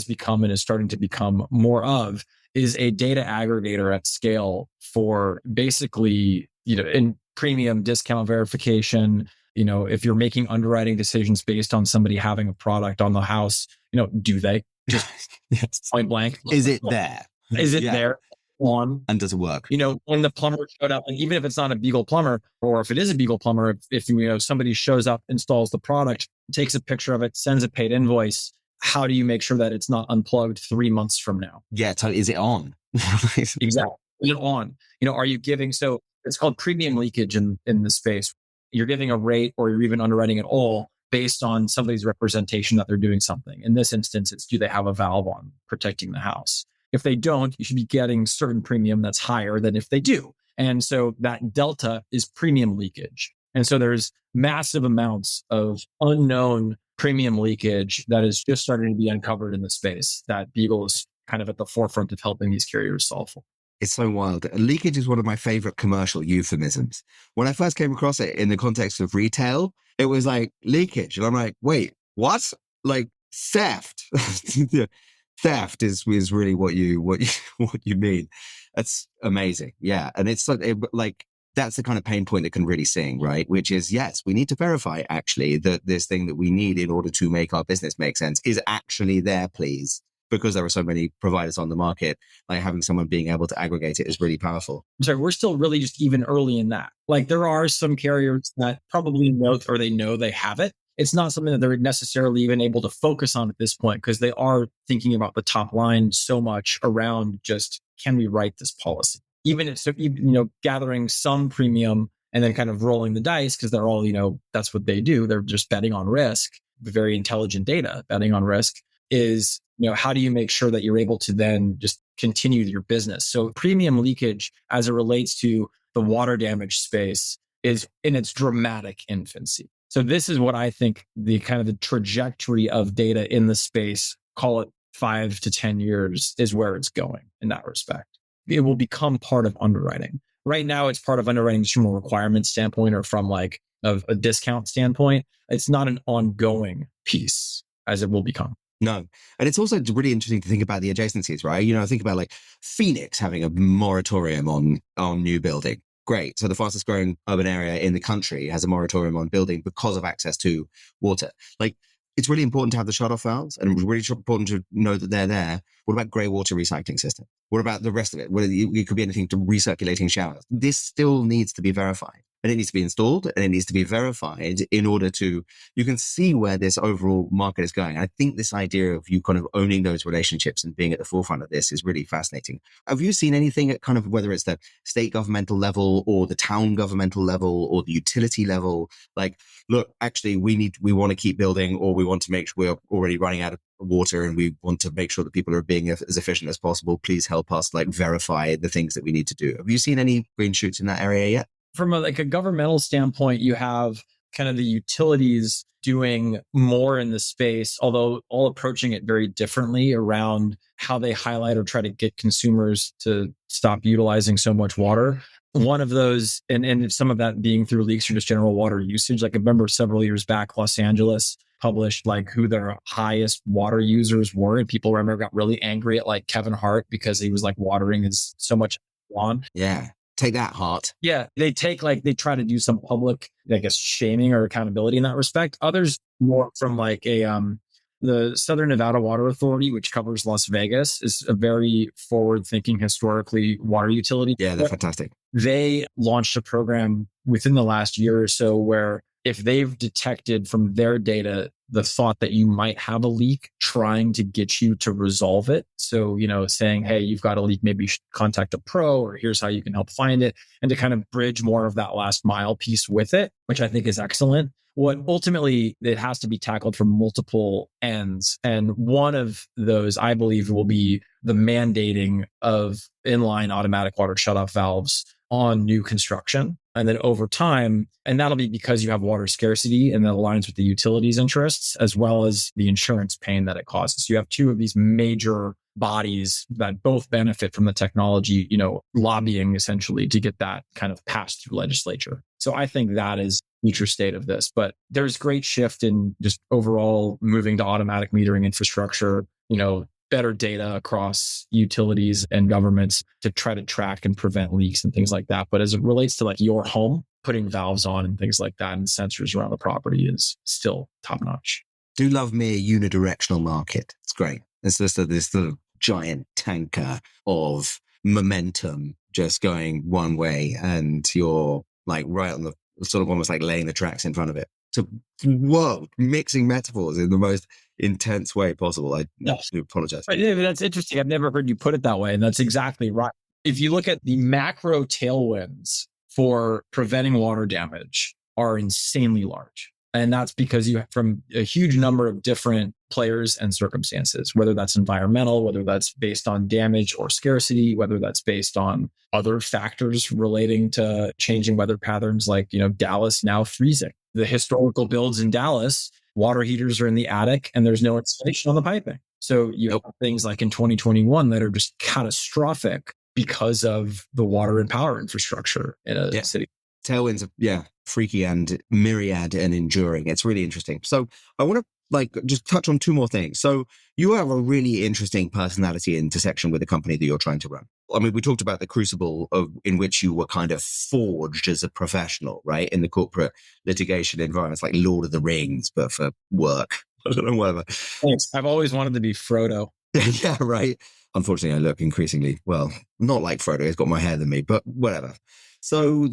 become and is starting to become more of is a data aggregator at scale for basically, in premium discount verification. If you're making underwriting decisions based on somebody having a product on the house, do they? Just Yes. point blank. Is it there? Is it there? And does it work? When the plumber showed up, and even if it's not a Beagle plumber, or if it is a Beagle plumber, if somebody shows up, installs the product, takes a picture of it, sends a paid invoice, how do you make sure that it's not unplugged 3 months from now? Yeah. Is it on? Exactly. Is it on? Are you giving, so it's called premium leakage in the space. You're giving a rate or you're even underwriting at all based on somebody's representation that they're doing something. In this instance, it's do they have a valve on protecting the house? If they don't, you should be getting certain premium that's higher than if they do. And so that delta is premium leakage. And so there's massive amounts of unknown premium leakage that is just starting to be uncovered in the space that Beagle is kind of at the forefront of helping these carriers solve for. It's so wild. Leakage is one of my favorite commercial euphemisms. When I first came across it in the context of retail, it was like leakage. And I'm like, wait, what? Like theft. Theft is really what you mean. That's amazing. Yeah. And it's like that's the kind of pain point that can really sing, right? Which is, yes, we need to verify actually that this thing that we need in order to make our business make sense is actually there, please. Because there are so many providers on the market, like having someone being able to aggregate it is really powerful. So we're still really just even early in that. Like there are some carriers that probably know, or they know they have it. It's not something that they're necessarily even able to focus on at this point because they are thinking about the top line so much around just, can we write this policy? Gathering some premium and then kind of rolling the dice because they're all, that's what they do. They're just betting on risk, very intelligent data, betting on risk is how do you make sure that you're able to then just continue your business? So premium leakage as it relates to the water damage space is in its dramatic infancy. So this is what I think the kind of the trajectory of data in the space, call it 5 to 10 years, is where it's going in that respect. It will become part of underwriting. Right now, it's part of underwriting just from a requirement standpoint or from like a discount standpoint. It's not an ongoing piece as it will become. No. And it's also really interesting to think about the adjacencies, right? Think about like Phoenix having a moratorium on new building. Great. So the fastest growing urban area in the country has a moratorium on building because of access to water. Like, it's really important to have the shut-off valves, and it's really important to know that they're there. What about grey water recycling system? What about the rest of it? It could be anything to recirculating showers. This still needs to be verified, and it needs to be installed, and it needs to be verified in order to, you can see where this overall market is going. I think this idea of you kind of owning those relationships and being at the forefront of this is really fascinating. Have you seen anything at kind of, whether it's the state governmental level or the town governmental level or the utility level, like, look, actually we want to keep building, or we want to make sure we're already running out of water and we want to make sure that people are being as efficient as possible. Please help us like verify the things that we need to do. Have you seen any green shoots in that area yet? From a governmental standpoint, you have kind of the utilities doing more in the space, although all approaching it very differently around how they highlight or try to get consumers to stop utilizing so much water. One of those, and some of that being through leaks or just general water usage. Like I remember several years back, Los Angeles published like who their highest water users were. And people got really angry at like Kevin Hart because he was like watering his so much lawn. Yeah. Take that, Hart. Yeah. They try to do some public, I guess, shaming or accountability in that respect. Others more from like the Southern Nevada Water Authority, which covers Las Vegas, is a very forward-thinking, historically water utility. Yeah, they're fantastic. They launched a program within the last year or so where if they've detected from their data the thought that you might have a leak, trying to get you to resolve it. So, saying, hey, you've got a leak, maybe you should contact a pro, or here's how you can help find it, and to kind of bridge more of that last mile piece with it, which I think is excellent. What ultimately, it has to be tackled from multiple ends. And one of those, I believe, will be the mandating of inline automatic water shutoff valves on new construction. And then over time, and that'll be because you have water scarcity and that aligns with the utilities interests, as well as the insurance pain that it causes. You have two of these major bodies that both benefit from the technology, lobbying essentially to get that kind of passed through legislature. So I think that is future state of this, but there's great shift in just overall moving to automatic metering infrastructure, better data across utilities and governments to try to track and prevent leaks and things like that. But as it relates to like your home, putting valves on and things like that and sensors around the property is still top notch. Do love me a unidirectional market. It's great. It's just this sort of giant tanker of momentum just going one way, and you're like right on the sort of almost like laying the tracks in front of it. So, whoa, mixing metaphors in the most intense way possible. I do apologize. Right, yeah, that's interesting. I've never heard you put it that way. And that's exactly right. If you look at the macro tailwinds for preventing water damage are insanely large. And that's because you have from a huge number of different players and circumstances, whether that's environmental, whether that's based on damage or scarcity, whether that's based on other factors relating to changing weather patterns, like, Dallas now freezing. The historical builds in Dallas, water heaters are in the attic and there's no insulation on the piping. So you have things like in 2021 that are just catastrophic because of the water and power infrastructure in a city. Tailwinds are, freaky and myriad and enduring. It's really interesting. So I want to just touch on two more things. So you have a really interesting personality intersection with the company that you're trying to run. I mean, we talked about the crucible in which you were kind of forged as a professional, right? In the corporate litigation environment. It's like Lord of the Rings, but for work. I don't know, whatever. Thanks. I've always wanted to be Frodo. Yeah, right. Unfortunately, I look increasingly, not like Frodo. He's got more hair than me, but whatever. So,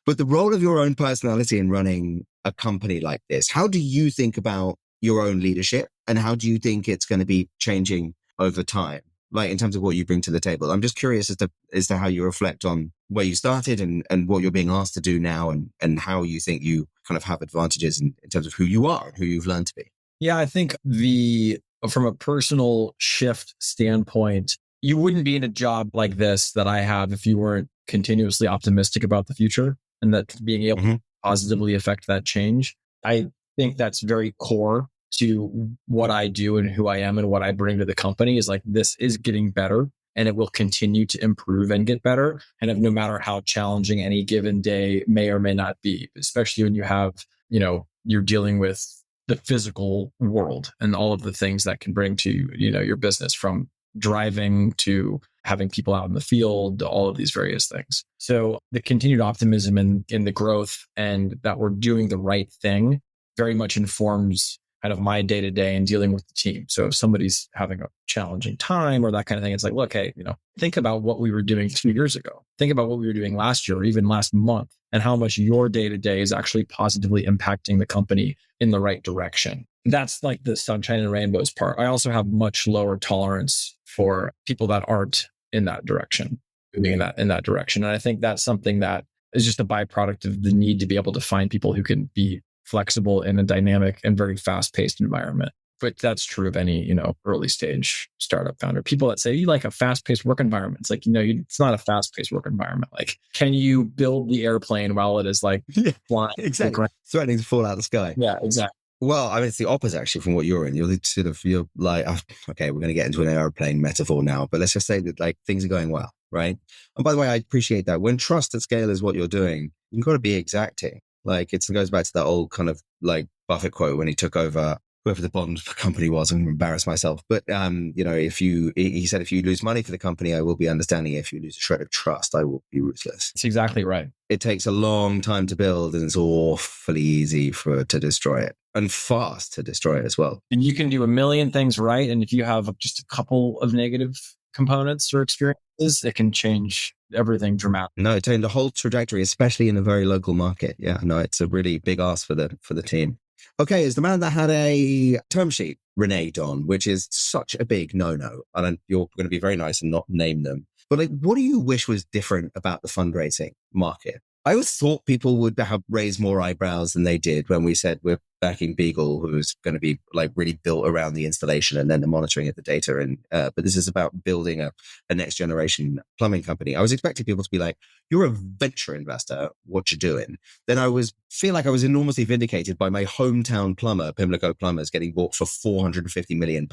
but the role of your own personality in running a company like this, how do you think about your own leadership, and how do you think it's going to be changing over time? Like in terms of what you bring to the table. I'm just curious as to how you reflect on where you started and what you're being asked to do now, and how you think you kind of have advantages in terms of who you are and who you've learned to be. Yeah, I think the from a personal shift standpoint, you wouldn't be in a job like this that I have if you weren't continuously optimistic about the future and that being able to positively affect that change. I think that's very core to what I do and who I am and what I bring to the company is like, this is getting better and it will continue to improve and get better. And if no matter how challenging any given day may or may not be, especially when you have, you're dealing with the physical world and all of the things that can bring to, your business, from driving to having people out in the field, all of these various things. So the continued optimism in the growth and that we're doing the right thing very much informs kind of my day to day and dealing with the team. So if somebody's having a challenging time or that kind of thing, it's like, look, hey, think about what we were doing 2 years ago. Think about what we were doing last year or even last month and how much your day to day is actually positively impacting the company in the right direction. That's like the sunshine and rainbows part. I also have much lower tolerance for people that aren't in that direction, moving in that direction. And I think that's something that is just a byproduct of the need to be able to find people who can be flexible in a dynamic and very fast-paced environment. But that's true of any, early stage startup founder. People that say you like a fast-paced work environment. It's like, it's not a fast-paced work environment. Like, can you build the airplane while it is like flying? Exactly. Threatening to fall out of the sky. Yeah, exactly. Well, I mean, it's the opposite actually from what you're in. You're like, okay, we're going to get into an airplane metaphor now, but let's just say that like things are going well, right? And by the way, I appreciate that. When trust at scale is what you're doing, you've got to be exacting. Like it goes back to that old kind of like Buffett quote when he took over whoever the bond company was. I'm going to embarrass myself. But, he said, if you lose money for the company, I will be understanding. If you lose a shred of trust, I will be ruthless. That's exactly right. It takes a long time to build and it's awfully easy to destroy it and fast to destroy it as well. And you can do a million things right. And if you have just a couple of negative components or experiences, it can change everything dramatically. No, it changed the whole trajectory, especially in a very local market. Yeah, no, it's a really big ask for the team. Okay, as the man that had a term sheet reneged on, which is such a big no-no, and you're going to be very nice and not name them, but like, what do you wish was different about the fundraising market? I always thought people would have raised more eyebrows than they did when we said we're backing Beagle, who's going to be like really built around the installation and then the monitoring of the data. And but this is about building a next generation plumbing company. I was expecting people to be like, "You're a venture investor. What you doing?" Then feel like I was enormously vindicated by my hometown plumber, Pimlico Plumbers, getting bought for £450 million.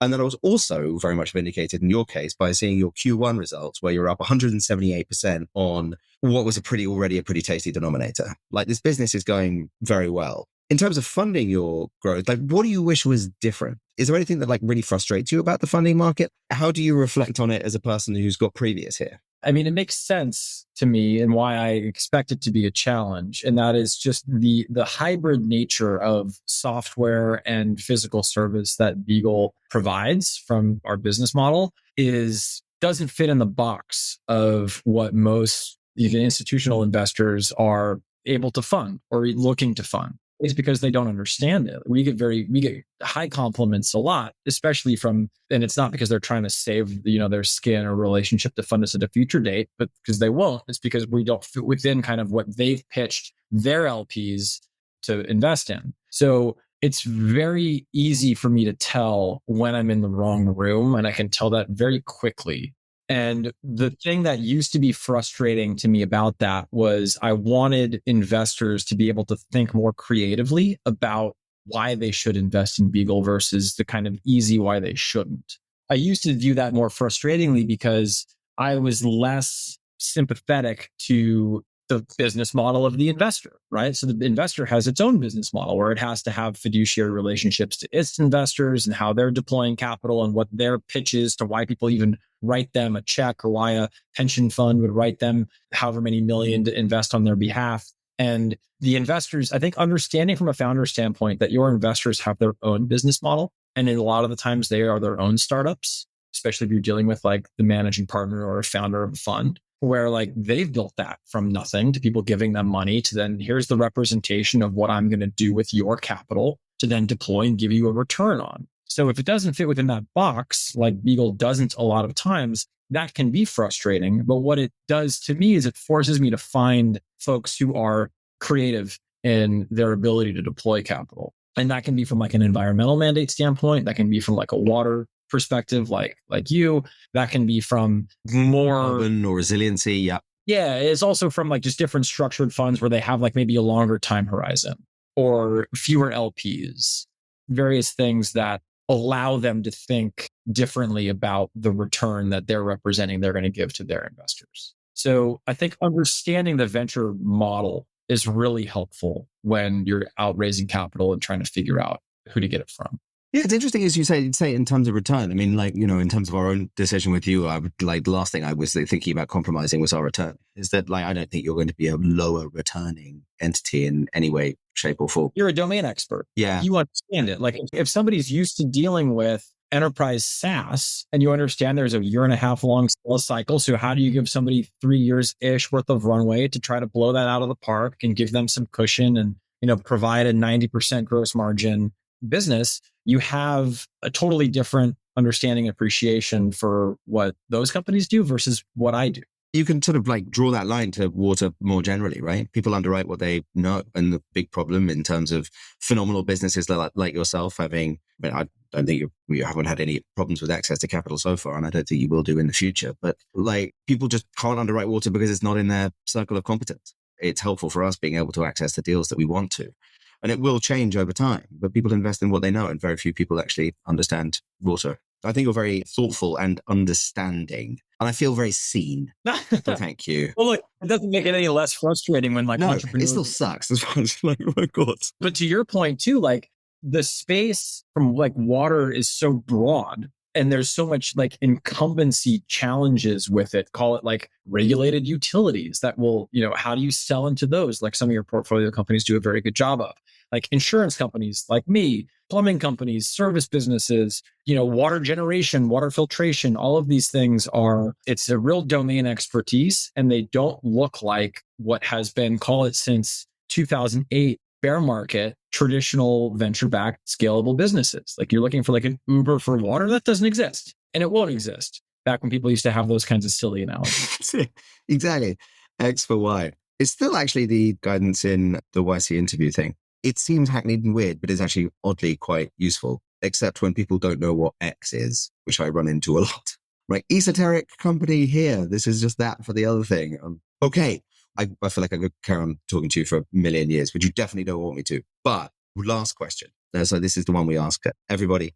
And then I was also very much vindicated in your case by seeing your Q1 results where you're up 178% on what was already a pretty tasty denominator. Like this business is going very well. In terms of funding your growth, like what do you wish was different? Is there anything that like really frustrates you about the funding market? How do you reflect on it as a person who's got previous here? I mean, it makes sense to me and why I expect it to be a challenge. And that is just the hybrid nature of software and physical service that Beagle provides from our business model doesn't fit in the box of what most even institutional investors are able to fund or looking to fund. It's because they don't understand it. We get high compliments a lot, especially and it's not because they're trying to save, their skin or relationship to fund us at a future date, but because they won't. It's because we don't fit within kind of what they've pitched their LPs to invest in. So it's very easy for me to tell when I'm in the wrong room, and I can tell that very quickly. And the thing that used to be frustrating to me about that was I wanted investors to be able to think more creatively about why they should invest in Beagle versus the kind of easy why they shouldn't. I used to view that more frustratingly because I was less sympathetic to the business model of the investor, right? So the investor has its own business model where it has to have fiduciary relationships to its investors and how they're deploying capital and what their pitch is to why people even write them a check or why a pension fund would write them however many million to invest on their behalf. And the investors, I think, understanding from a founder standpoint that your investors have their own business model. And in a lot of the times they are their own startups, especially if you're dealing with like the managing partner or a founder of a fund, where like they've built that from nothing to people giving them money to then here's the representation of what I'm going to do with your capital to then deploy and give you a return on. So if it doesn't fit within that box, like Beagle doesn't a lot of times, that can be frustrating. But what it does to me is it forces me to find folks who are creative in their ability to deploy capital. And that can be from like an environmental mandate standpoint. That can be from like a water perspective, like you. That can be from more urban or resiliency. Yeah. Yeah. It's also from like just different structured funds where they have like maybe a longer time horizon or fewer LPs, various things that allow them to think differently about the return that they're representing they're going to give to their investors. So I think understanding the venture model is really helpful when you're out raising capital and trying to figure out who to get it from. Yeah, it's interesting as you say in terms of return. I mean, like, in terms of our own decision with you, I would like the last thing I was thinking about compromising was our return. Is that like, I don't think you're going to be a lower returning entity in any way, shape or form. You're a domain expert. Yeah. You understand it. Like if somebody's used to dealing with enterprise SaaS and you understand there's a 1.5 year long sales cycle. So how do you give somebody 3 years-ish worth of runway to try to blow that out of the park and give them some cushion and, provide a 90% gross margin business? You have a totally different understanding and appreciation for what those companies do versus what I do. You can sort of like draw that line to water more generally, right? People underwrite what they know. And the big problem in terms of phenomenal businesses like yourself having, I don't think you haven't had any problems with access to capital so far, and I don't think you will do in the future. But like people just can't underwrite water because it's not in their circle of competence. It's helpful for us being able to access the deals that we want to. And it will change over time, but people invest in what they know, and very few people actually understand water. I think you're very thoughtful and understanding, and I feel very seen. So thank you. Well, look, it doesn't make it any less frustrating when entrepreneurs... it still sucks. As far as like, oh my God. But to your point too, like the space from like water is so broad. And there's so much like incumbency challenges with it. Call it like regulated utilities that will, how do you sell into those? Like some of your portfolio companies do a very good job of. Like insurance companies like me, plumbing companies, service businesses, water generation, water filtration, all of these things it's a real domain expertise. And they don't look like what has been, call it since 2008, bear market, traditional venture-backed scalable businesses. Like you're looking for like an Uber for water, that doesn't exist. And it won't exist. Back when people used to have those kinds of silly analogies. Exactly. X for Y. It's still actually the guidance in the YC interview thing. It seems hackneyed and weird, but it's actually oddly quite useful, except when people don't know what X is, which I run into a lot. Right? Esoteric company here. This is just that for the other thing. Okay. I feel like I could carry on talking to you for a million years, but you definitely don't want me to. But last question. So this is the one we ask everybody.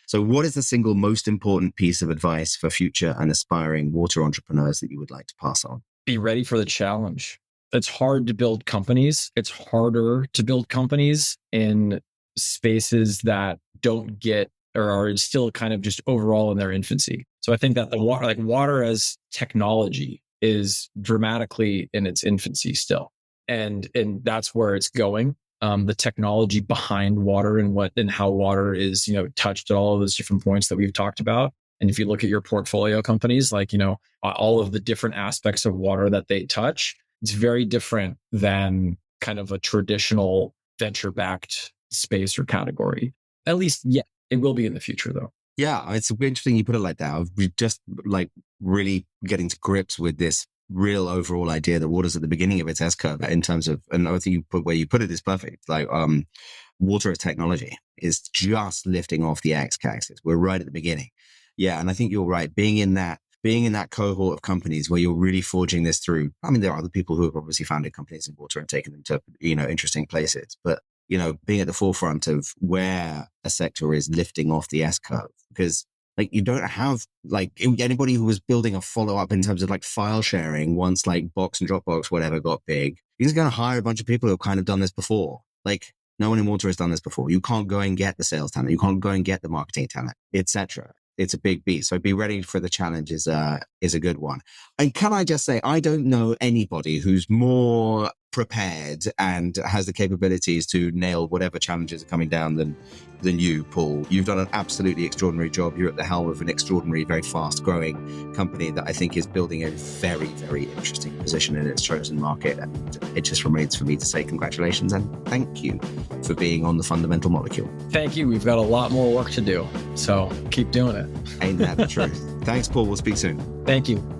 So what is the single most important piece of advice for future and aspiring water entrepreneurs that you would like to pass on? Be ready for the challenge. It's hard to build companies. It's harder to build companies in spaces that don't get or are still kind of just overall in their infancy. So I think that the water as technology is dramatically in its infancy still. And that's where it's going. The technology behind water and how water is, touched at all of those different points that we've talked about. And if you look at your portfolio companies, like, all of the different aspects of water that they touch, it's very different than kind of a traditional venture-backed space or category. At least, yeah, it will be in the future though. Yeah, it's interesting you put it like that. We're just like really getting to grips with this real overall idea that water's at the beginning of its S-curve in terms of, and I think where you put it is perfect. Like water as technology is just lifting off the X-axis. We're right at the beginning. Yeah, and I think you're right. Being in that cohort of companies where you're really forging this through. I mean, there are other people who have obviously founded companies in water and taken them to, interesting places, but being at the forefront of where a sector is lifting off the S-curve, because like you don't have like anybody who was building a follow-up in terms of like file sharing once like Box and Dropbox, whatever, got big. He's going to hire a bunch of people who have kind of done this before. Like no one in water has done this before. You can't go and get the sales talent. You can't go and get the marketing talent, etc. It's a big beast. So be ready for the challenge is a good one. And can I just say, I don't know anybody who's more prepared and has the capabilities to nail whatever challenges are coming down than you, Paul. You've done an absolutely extraordinary job. You're at the helm of an extraordinary, very fast growing company that I think is building a very, very interesting position in its chosen market. And it just remains for me to say congratulations and thank you for being on the Fundamental Molecule. Thank you. We've got a lot more work to do. So keep doing it. Ain't that the truth? Thanks, Paul. We'll speak soon. Thank you.